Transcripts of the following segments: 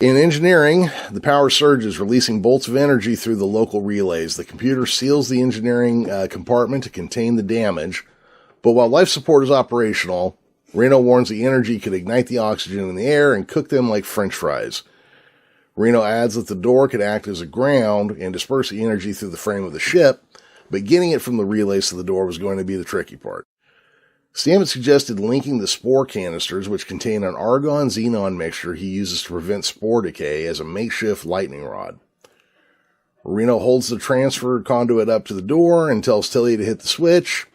In engineering, the power surges, releasing bolts of energy through the local relays. The computer seals the engineering compartment to contain the damage. But while life support is operational, Reno warns the energy could ignite the oxygen in the air and cook them like French fries. Reno adds that the door could act as a ground and disperse the energy through the frame of the ship, but getting it from the relays to the door was going to be the tricky part. Stamets suggested linking the spore canisters, which contain an argon-xenon mixture he uses to prevent spore decay, as a makeshift lightning rod. Reno holds the transfer conduit up to the door and tells Tilly to hit the switch.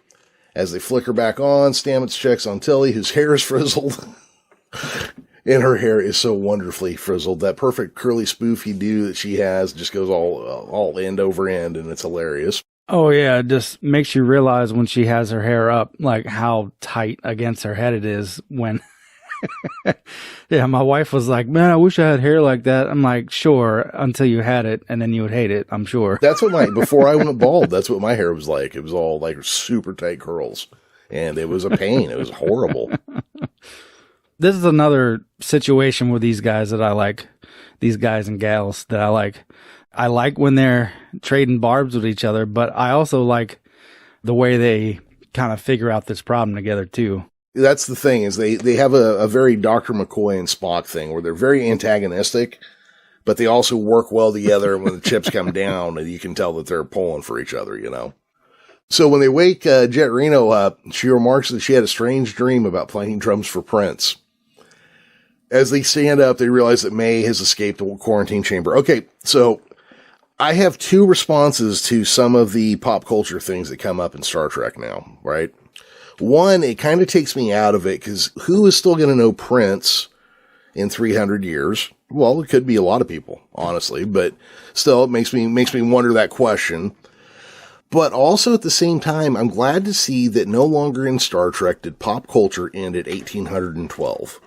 As they flicker back on, Stamets checks on Tilly, whose hair is frizzled. And her hair is so wonderfully frizzled. That perfect curly spoofy do that she has just goes all end over end, and it's hilarious. Oh, yeah, it just makes you realize when she has her hair up, like how tight against her head it is when... Yeah, my wife was like, man, I wish I had hair like that. I'm like, sure, until you had it, and then you would hate it, I'm sure. That's what before I went bald, that's what my hair was like. It was all like super tight curls, and it was a pain. It was horrible. This is another situation with these guys that I like, these guys and gals that I like. I like when they're trading barbs with each other, but I also like the way they kind of figure out this problem together too. That's the thing, is they have a very Dr. McCoy and Spock thing where they're very antagonistic, but they also work well together. And when the chips come down, and you can tell that they're pulling for each other, you know. So when they wake Jett Reno up, she remarks that she had a strange dream about playing drums for Prince. As they stand up, they realize that May has escaped the quarantine chamber. Okay, so I have two responses to some of the pop culture things that come up in Star Trek now, right? One, it kind of takes me out of it, because who is still going to know Prince in 300 years? Well, it could be a lot of people, honestly, but still, it makes me wonder that question. But also at the same time, I'm glad to see that no longer in Star Trek did pop culture end at 1812.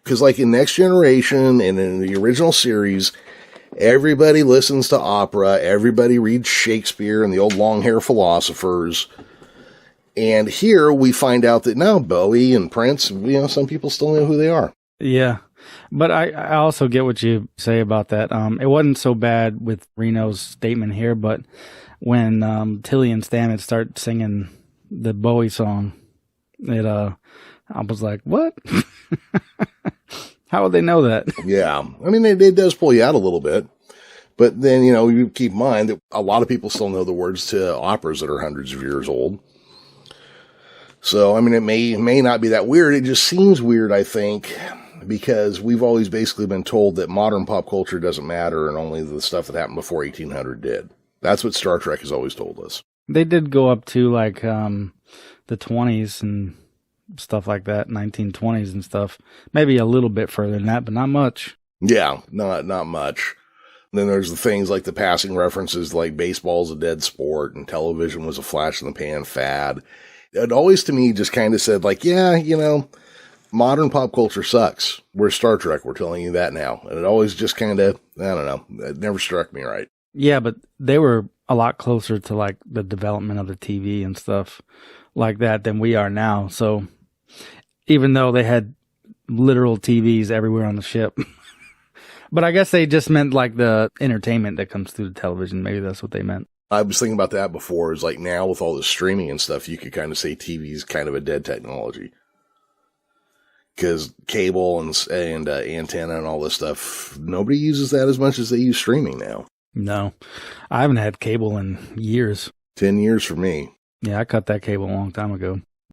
Because like in Next Generation and in the original series, everybody listens to opera, everybody reads Shakespeare and the old long-hair philosophers. And here we find out that now Bowie and Prince, you know, some people still know who they are. Yeah. But I also get what you say about that. It wasn't so bad with Reno's statement here, but when Tilly and Stamets start singing the Bowie song, I was like, what? How would they know that? Yeah. I mean, it does pull you out a little bit. But then, you know, you keep in mind that a lot of people still know the words to operas that are hundreds of years old. So, I mean, it may not be that weird. It just seems weird, I think, because we've always basically been told that modern pop culture doesn't matter and only the stuff that happened before 1800 did. That's what Star Trek has always told us. They did go up to like the 20s and stuff like that, 1920s and stuff. Maybe a little bit further than that, but not much. Yeah, not much. And then there's the things like the passing references like baseball's a dead sport and television was a flash in the pan fad. It always to me just kind of said like, yeah, you know, modern pop culture sucks. We're Star Trek. We're telling you that now. And it always just kind of, I don't know. It never struck me right. Yeah, but they were a lot closer to like the development of the TV and stuff like that than we are now. So even though they had literal TVs everywhere on the ship, but I guess they just meant like the entertainment that comes through the television. Maybe that's what they meant. I was thinking about that before. Is like now with all the streaming and stuff, you could kind of say TV is kind of a dead technology. Because cable and antenna and all this stuff, nobody uses that as much as they use streaming now. No, I haven't had cable in years. 10 years for me. Yeah, I cut that cable a long time ago.